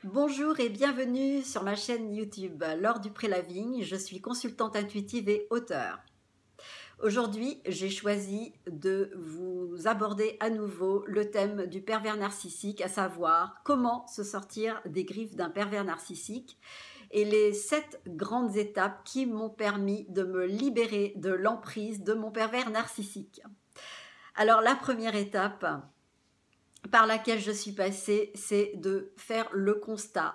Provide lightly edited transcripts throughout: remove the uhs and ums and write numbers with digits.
Bonjour et bienvenue sur ma chaîne YouTube Laure Dupré-Lavigne. Je suis consultante intuitive et auteure. Aujourd'hui, j'ai choisi de vous aborder à nouveau le thème du pervers narcissique, à savoir comment se sortir des griffes d'un pervers narcissique et les 7 grandes étapes qui m'ont permis de me libérer de l'emprise de mon pervers narcissique. Alors la première étape par laquelle je suis passée, c'est de faire le constat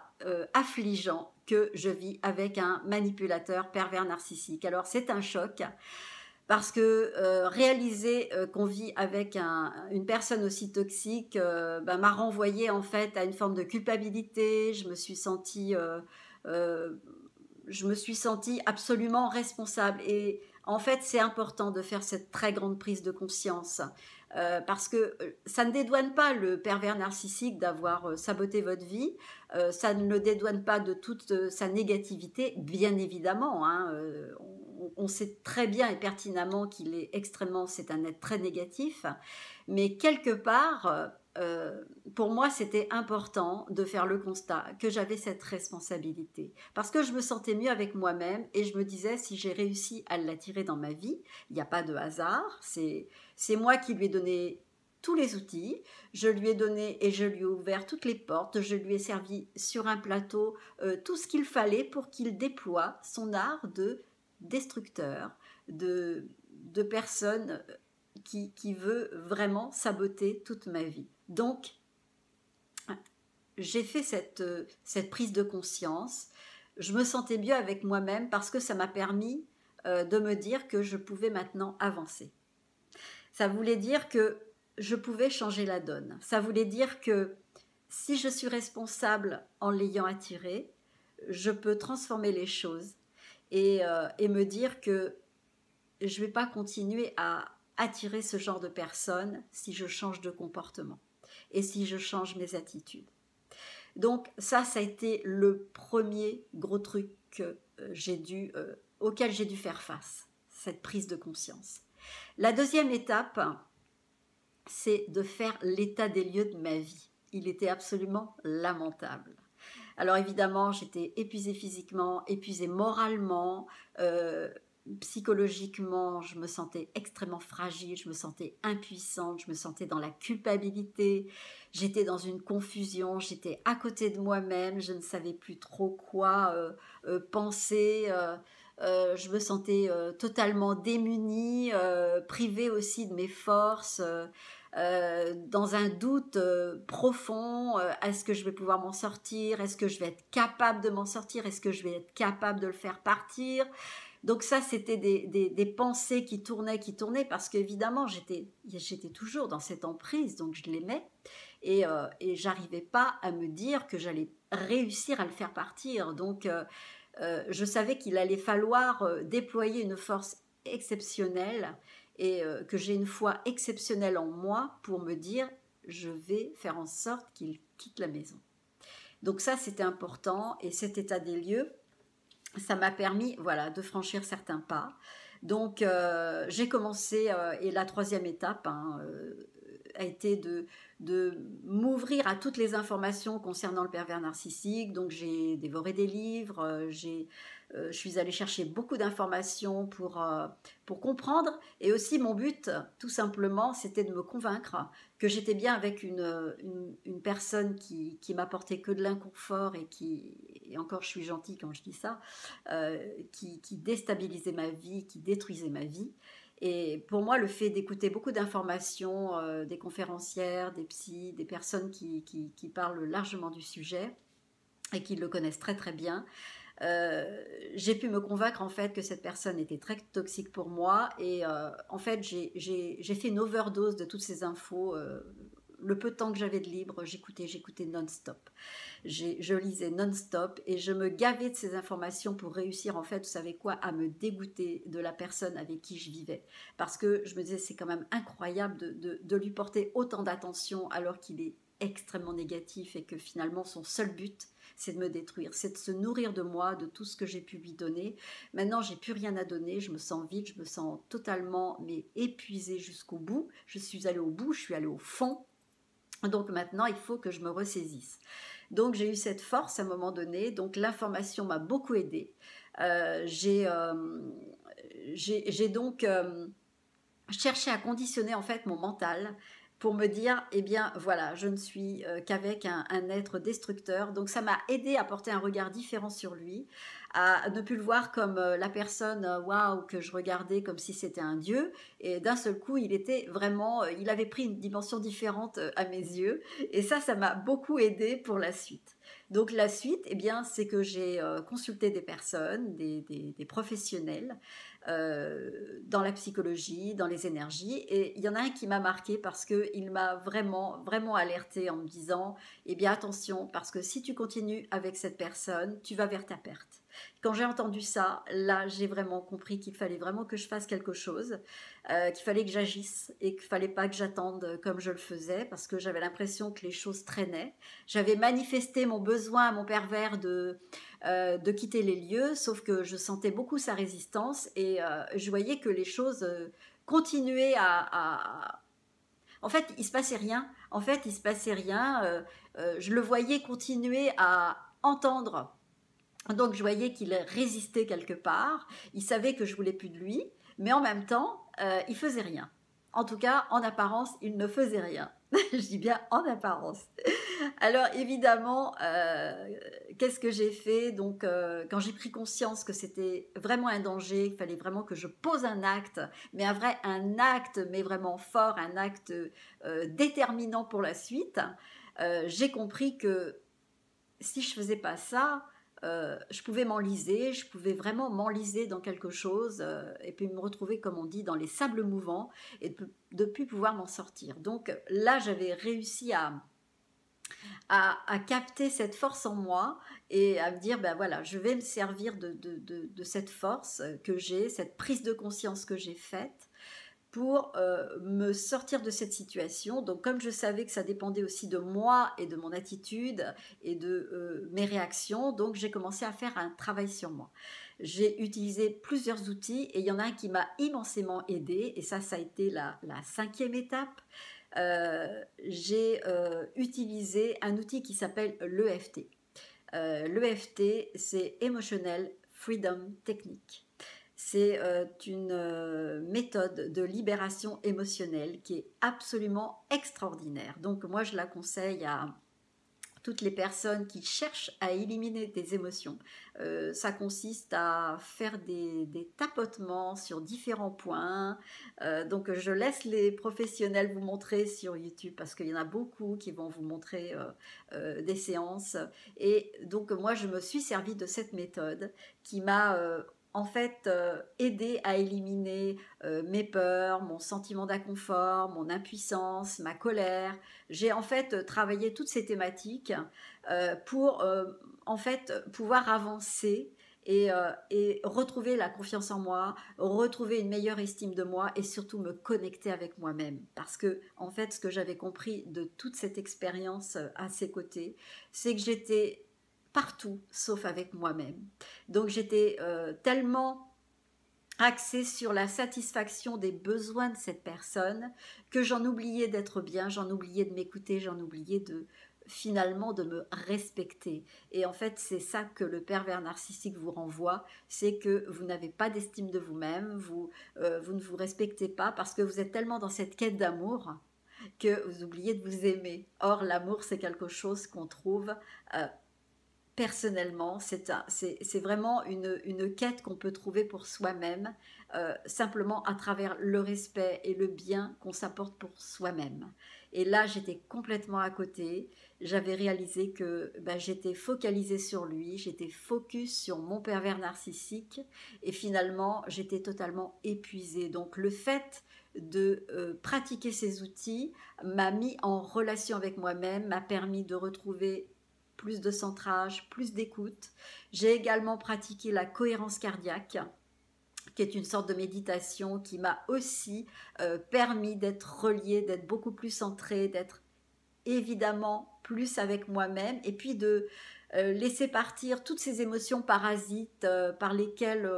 affligeant que je vis avec un manipulateur pervers narcissique. Alors c'est un choc parce que réaliser qu'on vit avec une personne aussi toxique m'a renvoyé en fait à une forme de culpabilité. Euh, je me suis sentie absolument responsable. Et en fait, c'est important de faire cette très grande prise de conscience. Parce que ça ne dédouane pas le pervers narcissique d'avoir saboté votre vie, ça ne le dédouane pas de toute sa négativité, bien évidemment. Hein, on sait très bien et pertinemment qu'il est extrêmement, c'est un être très négatif, mais quelque part, pour moi, c'était important de faire le constat que j'avais cette responsabilité. Parce que je me sentais mieux avec moi-même et je me disais, si j'ai réussi à l'attirer dans ma vie, il n'y a pas de hasard, c'est moi qui lui ai donné tous les outils, je lui ai donné et je lui ai ouvert toutes les portes, je lui ai servi sur un plateau tout ce qu'il fallait pour qu'il déploie son art de destructeur, de personne qui veut vraiment saboter toute ma vie. Donc, j'ai fait cette prise de conscience. Je me sentais mieux avec moi-même parce que ça m'a permis de me dire que je pouvais maintenant avancer. Ça voulait dire que je pouvais changer la donne. Ça voulait dire que si je suis responsable en l'ayant attiré, je peux transformer les choses et me dire que je ne vais pas continuer à attirer ce genre de personnes si je change de comportement et si je change mes attitudes. Donc ça a été le premier gros truc que auquel j'ai dû faire face, cette prise de conscience. La deuxième étape, c'est de faire l'état des lieux de ma vie. Il était absolument lamentable. Alors évidemment, j'étais épuisée physiquement, épuisée moralement, psychologiquement, je me sentais extrêmement fragile, je me sentais impuissante, je me sentais dans la culpabilité, j'étais dans une confusion, j'étais à côté de moi-même, je ne savais plus trop quoi penser. Je me sentais totalement démunie, privée aussi de mes forces, dans un doute profond. Est-ce que je vais pouvoir m'en sortir? Est-ce que je vais être capable de m'en sortir? Est-ce que je vais être capable de le faire partir? Donc ça, c'était des pensées qui tournaient, parce qu'évidemment, j'étais toujours dans cette emprise, donc je l'aimais, et j'arrivais pas à me dire que j'allais réussir à le faire partir. Donc je savais qu'il allait falloir déployer une force exceptionnelle et que j'ai une foi exceptionnelle en moi pour me dire je vais faire en sorte qu'il quitte la maison. Donc ça, c'était important, et cet état des lieux, ça m'a permis, voilà, de franchir certains pas. Donc j'ai commencé, et la troisième étape a été de m'ouvrir à toutes les informations concernant le pervers narcissique. Donc j'ai dévoré des livres, je suis allée chercher beaucoup d'informations pour comprendre. Et aussi mon but, tout simplement, c'était de me convaincre que j'étais bien avec une personne qui m'apportait que de l'inconfort et encore je suis gentille quand je dis ça, qui déstabilisait ma vie, qui détruisait ma vie. Et pour moi, le fait d'écouter beaucoup d'informations, des conférencières, des psys, des personnes qui parlent largement du sujet et qui le connaissent très très bien, j'ai pu me convaincre en fait que cette personne était très toxique pour moi. Et en fait, j'ai fait une overdose de toutes ces infos. Le peu de temps que j'avais de libre, j'écoutais non-stop. Je lisais non-stop et je me gavais de ces informations pour réussir, en fait, vous savez quoi, à me dégoûter de la personne avec qui je vivais. Parce que je me disais, c'est quand même incroyable de lui porter autant d'attention alors qu'il est extrêmement négatif et que finalement son seul but, c'est de me détruire, c'est de se nourrir de moi, de tout ce que j'ai pu lui donner. Maintenant, j'ai plus rien à donner, je me sens vide, je me sens totalement épuisée jusqu'au bout. Je suis allée au bout, je suis allée au fond. Donc maintenant, il faut que je me ressaisisse. Donc j'ai eu cette force à un moment donné, donc l'information m'a beaucoup aidée. J'ai donc cherché à conditionner en fait mon mental pour me dire, eh bien voilà, je ne suis qu'avec un être destructeur. Donc ça m'a aidé à porter un regard différent sur lui, à ne plus le voir comme la personne, waouh, que je regardais comme si c'était un dieu. Et d'un seul coup, il était vraiment, il avait pris une dimension différente à mes yeux. Et ça m'a beaucoup aidé pour la suite. Donc la suite, eh bien, c'est que j'ai consulté des personnes, des professionnels dans la psychologie, dans les énergies. Et il y en a un qui m'a marqué parce qu'il m'a vraiment, vraiment alerté en me disant, eh bien attention, parce que si tu continues avec cette personne, tu vas vers ta perte. Quand j'ai entendu ça, là, j'ai vraiment compris qu'il fallait vraiment que je fasse quelque chose, qu'il fallait que j'agisse et qu'il fallait pas que j'attende comme je le faisais parce que j'avais l'impression que les choses traînaient. J'avais manifesté mon besoin à mon pervers de quitter les lieux, sauf que je sentais beaucoup sa résistance et je voyais que les choses continuaient En fait, il se passait rien. En fait, il se passait rien. Je le voyais continuer à entendre. Donc, je voyais qu'il résistait quelque part. Il savait que je voulais plus de lui, mais en même temps, il faisait rien. En tout cas, en apparence, il ne faisait rien. Je dis bien en apparence. Alors évidemment, qu'est-ce que j'ai fait? Donc quand j'ai pris conscience que c'était vraiment un danger, il fallait vraiment que je pose un acte, mais un acte, mais vraiment fort, un acte déterminant pour la suite, j'ai compris que si je faisais pas ça, je pouvais m'enliser, je pouvais vraiment m'enliser dans quelque chose et puis me retrouver, comme on dit, dans les sables mouvants et de plus pouvoir m'en sortir. Donc là, j'avais réussi à capter cette force en moi et à me dire, ben voilà, je vais me servir de cette force que j'ai, cette prise de conscience que j'ai faite pour me sortir de cette situation. Donc comme je savais que ça dépendait aussi de moi et de mon attitude et de mes réactions, donc j'ai commencé à faire un travail sur moi. J'ai utilisé plusieurs outils et il y en a un qui m'a immensément aidé et ça a été la cinquième étape. J'ai utilisé un outil qui s'appelle l'EFT. L'EFT, c'est Emotional Freedom Technique. C'est une méthode de libération émotionnelle qui est absolument extraordinaire. Donc moi, je la conseille à toutes les personnes qui cherchent à éliminer des émotions. Ça consiste à faire des tapotements sur différents points. Donc je laisse les professionnels vous montrer sur YouTube parce qu'il y en a beaucoup qui vont vous montrer des séances. Et donc moi je me suis servie de cette méthode qui m'a en fait aidé à éliminer mes peurs, mon sentiment d'inconfort, mon impuissance, ma colère. J'ai en fait travaillé toutes ces thématiques pour en fait pouvoir avancer et retrouver la confiance en moi, retrouver une meilleure estime de moi et surtout me connecter avec moi-même. Parce que en fait, ce que j'avais compris de toute cette expérience à ses côtés, c'est que j'étais partout sauf avec moi-même. Donc j'étais tellement axée sur la satisfaction des besoins de cette personne que j'en oubliais d'être bien, j'en oubliais de m'écouter, j'en oubliais de finalement de me respecter. Et en fait, c'est ça que le pervers narcissique vous renvoie, c'est que vous n'avez pas d'estime de vous-même, vous ne vous respectez pas parce que vous êtes tellement dans cette quête d'amour que vous oubliez de vous aimer. Or, l'amour, c'est quelque chose qu'on trouve personnellement, c'est vraiment une quête qu'on peut trouver pour soi-même, simplement à travers le respect et le bien qu'on s'apporte pour soi-même. Et là, j'étais complètement à côté. J'avais réalisé que ben, j'étais focalisée sur lui, j'étais focus sur mon pervers narcissique, et finalement, j'étais totalement épuisée. Donc, le fait de pratiquer ces outils m'a mis en relation avec moi-même, m'a permis de retrouver plus de centrage, plus d'écoute. J'ai également pratiqué la cohérence cardiaque, qui est une sorte de méditation qui m'a aussi permis d'être reliée, d'être beaucoup plus centrée, d'être évidemment plus avec moi-même et puis de laisser partir toutes ces émotions parasites par lesquelles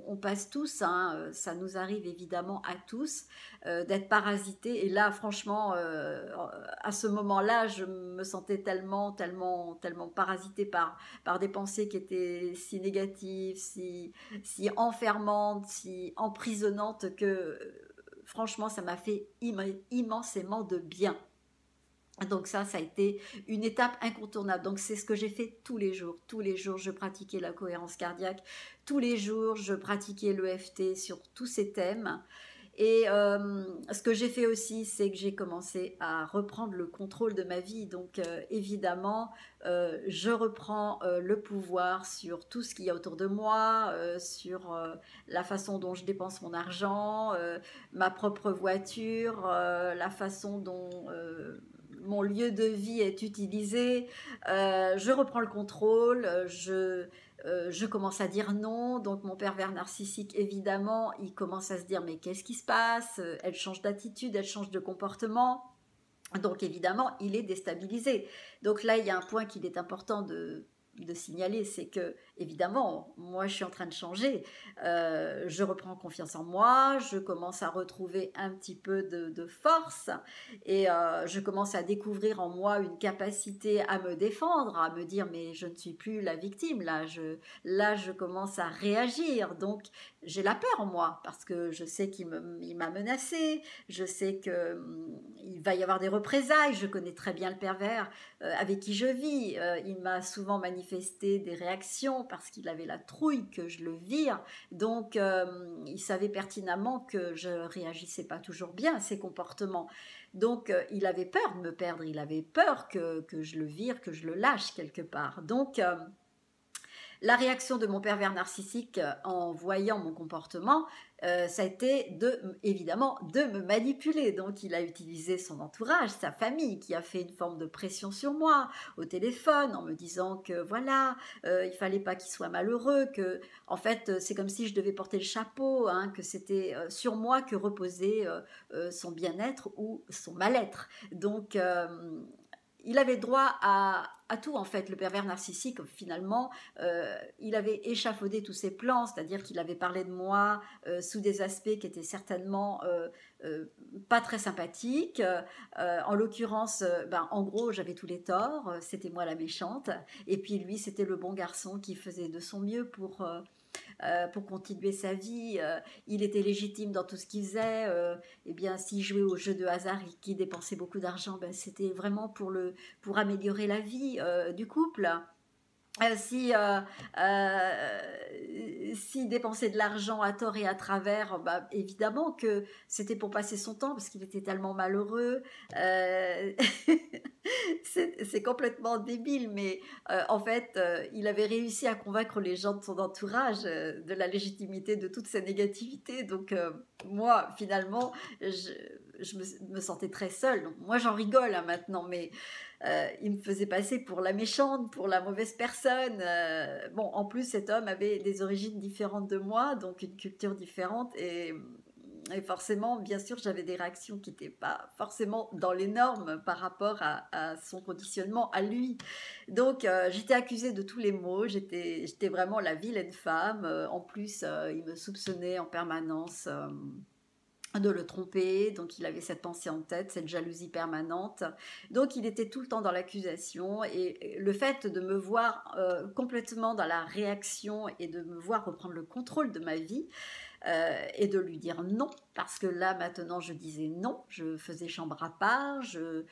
on passe tous, hein, ça nous arrive évidemment à tous d'être parasité. Et là, franchement, à ce moment-là, je me sentais tellement parasitée par des pensées qui étaient si négatives, si enfermantes, si emprisonnantes que franchement, ça m'a fait immensément de bien. Donc ça a été une étape incontournable. Donc c'est ce que j'ai fait tous les jours. Tous les jours, je pratiquais la cohérence cardiaque. Tous les jours, je pratiquais l'EFT sur tous ces thèmes. Et ce que j'ai fait aussi, c'est que j'ai commencé à reprendre le contrôle de ma vie. Donc évidemment, je reprends le pouvoir sur tout ce qu'il y a autour de moi, sur la façon dont je dépense mon argent, ma propre voiture, la façon dont mon lieu de vie est utilisé. Je reprends le contrôle, je commence à dire non, donc mon pervers narcissique, évidemment, il commence à se dire mais qu'est-ce qui se passe? Elle change d'attitude, elle change de comportement. Donc évidemment, il est déstabilisé. Donc là, il y a un point qu'il est important de signaler, c'est que évidemment, moi je suis en train de changer, je reprends confiance en moi, je commence à retrouver un petit peu de force et je commence à découvrir en moi une capacité à me défendre, à me dire mais je ne suis plus la victime, là je commence à réagir, donc j'ai la peur en moi parce que je sais il m'a menacé, je sais que il va y avoir des représailles, je connais très bien le pervers avec qui je vis, il m'a souvent manifesté des réactions parce qu'il avait la trouille que je le vire, donc il savait pertinemment que je réagissais pas toujours bien à ses comportements, donc il avait peur de me perdre, il avait peur que je le vire, que je le lâche quelque part, donc la réaction de mon pervers narcissique en voyant mon comportement, ça a été évidemment de me manipuler. Donc il a utilisé son entourage, sa famille, qui a fait une forme de pression sur moi au téléphone en me disant que voilà, il fallait pas qu'il soit malheureux, que en fait c'est comme si je devais porter le chapeau, hein, que c'était sur moi que reposait son bien-être ou son mal-être. Donc il avait droit à tout en fait, le pervers narcissique finalement, il avait échafaudé tous ses plans, c'est-à-dire qu'il avait parlé de moi sous des aspects qui étaient certainement pas très sympathiques, en l'occurrence, ben, en gros j'avais tous les torts, c'était moi la méchante, et puis lui c'était le bon garçon qui faisait de son mieux pour continuer sa vie. Il était légitime dans tout ce qu'il faisait. Eh bien, s'il jouait au jeu de hasard et qu'il dépensait beaucoup d'argent, ben, c'était vraiment pour améliorer la vie du couple. Si dépenser de l'argent à tort et à travers, bah, évidemment que c'était pour passer son temps parce qu'il était tellement malheureux. Euh, c'est complètement débile, mais en fait, il avait réussi à convaincre les gens de son entourage de la légitimité de toute sa négativité. Donc moi, finalement, je me sentais très seule. Donc, moi, j'en rigole hein, maintenant, mais il me faisait passer pour la méchante, pour la mauvaise personne. Bon, en plus, cet homme avait des origines différentes de moi, donc une culture différente. Et forcément, bien sûr, j'avais des réactions qui n'étaient pas forcément dans les normes par rapport à son conditionnement à lui. Donc, j'étais accusée de tous les maux. J'étais vraiment la vilaine femme. En plus, il me soupçonnait en permanence de le tromper, donc il avait cette pensée en tête, cette jalousie permanente, donc il était tout le temps dans l'accusation, et le fait de me voir complètement dans la réaction et de me voir reprendre le contrôle de ma vie, et de lui dire non, parce que là maintenant je disais non, je faisais chambre à part, je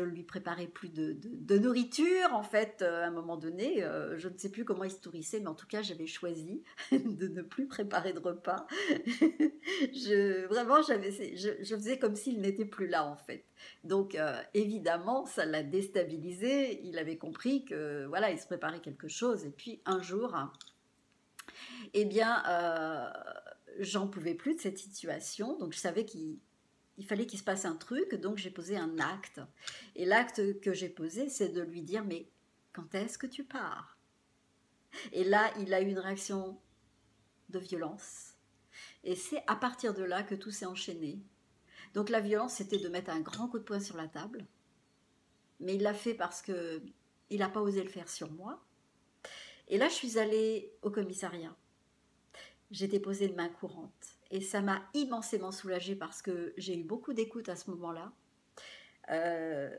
lui préparais plus de nourriture en fait, à un moment donné, je ne sais plus comment il se nourrissait, mais en tout cas j'avais choisi de ne plus préparer de repas. Vraiment je faisais comme s'il n'était plus là en fait. Donc évidemment ça l'a déstabilisé, il avait compris que voilà, il se préparait quelque chose, et puis un jour eh bien, j'en pouvais plus de cette situation, donc je savais qu'il fallait qu'il se passe un truc, donc j'ai posé un acte. Et l'acte que j'ai posé, c'est de lui dire, mais quand est-ce que tu pars? Et là, il a eu une réaction de violence. Et c'est à partir de là que tout s'est enchaîné. Donc la violence, c'était de mettre un grand coup de poing sur la table, mais il l'a fait parce que il n'a pas osé le faire sur moi. Et là, je suis allée au commissariat. J'ai déposé une main courante. Et ça m'a immensément soulagée parce que j'ai eu beaucoup d'écoute à ce moment-là. Euh,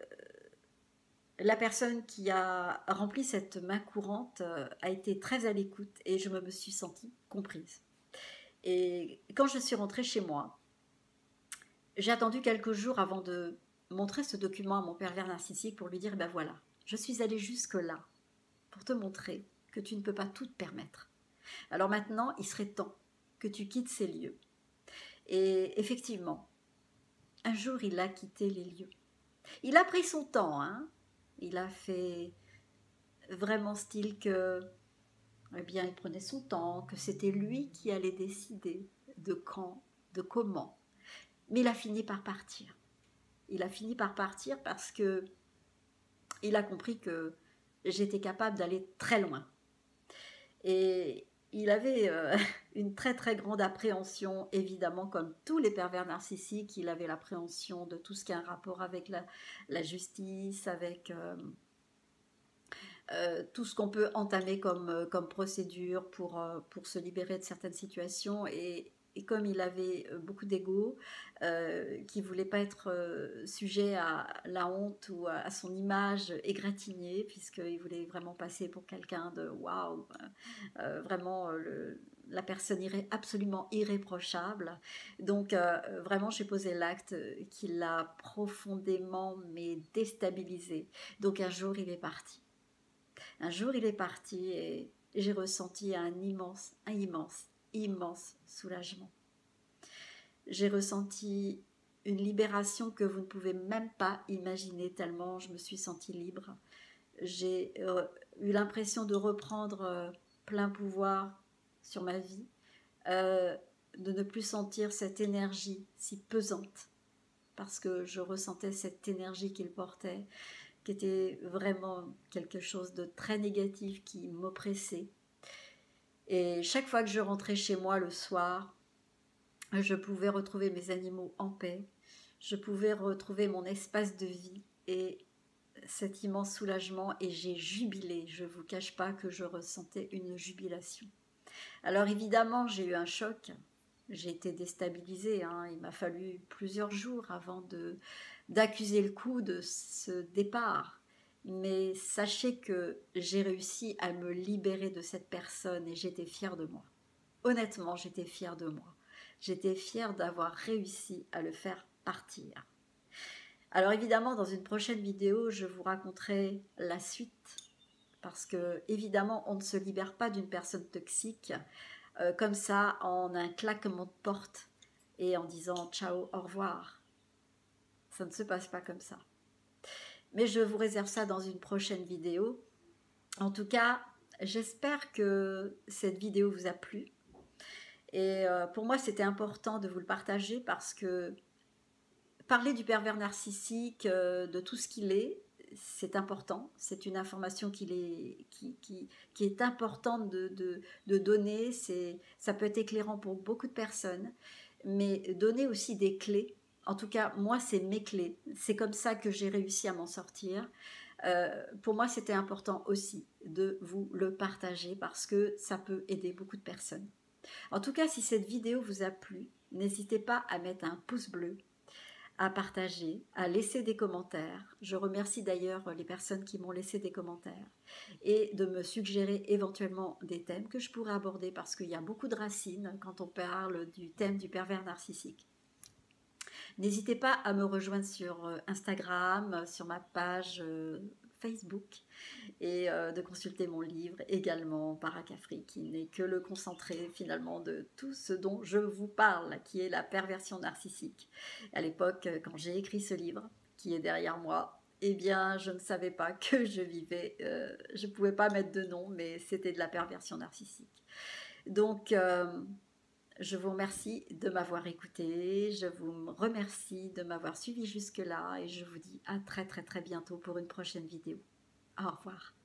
la personne qui a rempli cette main courante a été très à l'écoute et je me suis sentie comprise. Et quand je suis rentrée chez moi, j'ai attendu quelques jours avant de montrer ce document à mon pervers narcissique pour lui dire, ben voilà, je suis allée jusque-là pour te montrer que tu ne peux pas tout te permettre. Alors maintenant, il serait temps que tu quittes ces lieux. Et effectivement, un jour, il a quitté les lieux. Il a pris son temps, hein. Il a fait vraiment style que, eh bien, il prenait son temps, que c'était lui qui allait décider de quand, de comment. Mais il a fini par partir. Il a fini par partir parce que il a compris que j'étais capable d'aller très loin. Et il avait une très très grande appréhension, évidemment, comme tous les pervers narcissiques, il avait l'appréhension de tout ce qui a un rapport avec la justice, avec tout ce qu'on peut entamer comme procédure pour se libérer de certaines situations. Et comme il avait beaucoup d'ego, qui ne voulait pas être sujet à la honte ou à son image égratignée, puisqu'il voulait vraiment passer pour quelqu'un de waouh, vraiment la personne absolument irréprochable. Donc vraiment, j'ai posé l'acte qui l'a profondément mais déstabilisé. Donc un jour, il est parti. Un jour, il est parti et j'ai ressenti un immense soulagement. J'ai ressenti une libération que vous ne pouvez même pas imaginer tellement je me suis sentie libre. J'ai eu l'impression de reprendre plein pouvoir sur ma vie, de ne plus sentir cette énergie si pesante, parce que je ressentais cette énergie qu'il portait, qui était vraiment quelque chose de très négatif qui m'oppressait. Et chaque fois que je rentrais chez moi le soir, je pouvais retrouver mes animaux en paix, je pouvais retrouver mon espace de vie et cet immense soulagement, et j'ai jubilé. Je ne vous cache pas que je ressentais une jubilation. Alors évidemment, j'ai eu un choc, j'ai été déstabilisée, hein. Il m'a fallu plusieurs jours avant d'accuser le coup de ce départ. Mais sachez que j'ai réussi à me libérer de cette personne et j'étais fière de moi. Honnêtement, j'étais fière de moi. J'étais fière d'avoir réussi à le faire partir. Alors évidemment, dans une prochaine vidéo, je vous raconterai la suite. Parce que évidemment, on ne se libère pas d'une personne toxique comme ça en un claquement de porte et en disant ciao, au revoir. Ça ne se passe pas comme ça. Mais je vous réserve ça dans une prochaine vidéo. En tout cas, j'espère que cette vidéo vous a plu. Et pour moi, c'était important de vous le partager parce que parler du pervers narcissique, de tout ce qu'il est, c'est important. C'est une information qui est importante de donner. Ça peut être éclairant pour beaucoup de personnes, mais donner aussi des clés. En tout cas, moi, c'est mes clés. C'est comme ça que j'ai réussi à m'en sortir. Pour moi, c'était important aussi de vous le partager parce que ça peut aider beaucoup de personnes. En tout cas, si cette vidéo vous a plu, n'hésitez pas à mettre un pouce bleu, à partager, à laisser des commentaires. Je remercie d'ailleurs les personnes qui m'ont laissé des commentaires et de me suggérer éventuellement des thèmes que je pourrais aborder parce qu'il y a beaucoup de racines quand on parle du thème du pervers narcissique. N'hésitez pas à me rejoindre sur Instagram, sur ma page Facebook et de consulter mon livre également, Paracafri, qui n'est que le concentré finalement de tout ce dont je vous parle, qui est la perversion narcissique. À l'époque, quand j'ai écrit ce livre, qui est derrière moi, eh bien, je ne savais pas que je vivais, je ne pouvais pas mettre de nom, mais c'était de la perversion narcissique. Donc, je vous remercie de m'avoir écouté, je vous remercie de m'avoir suivi jusque-là et je vous dis à très très très bientôt pour une prochaine vidéo. Au revoir.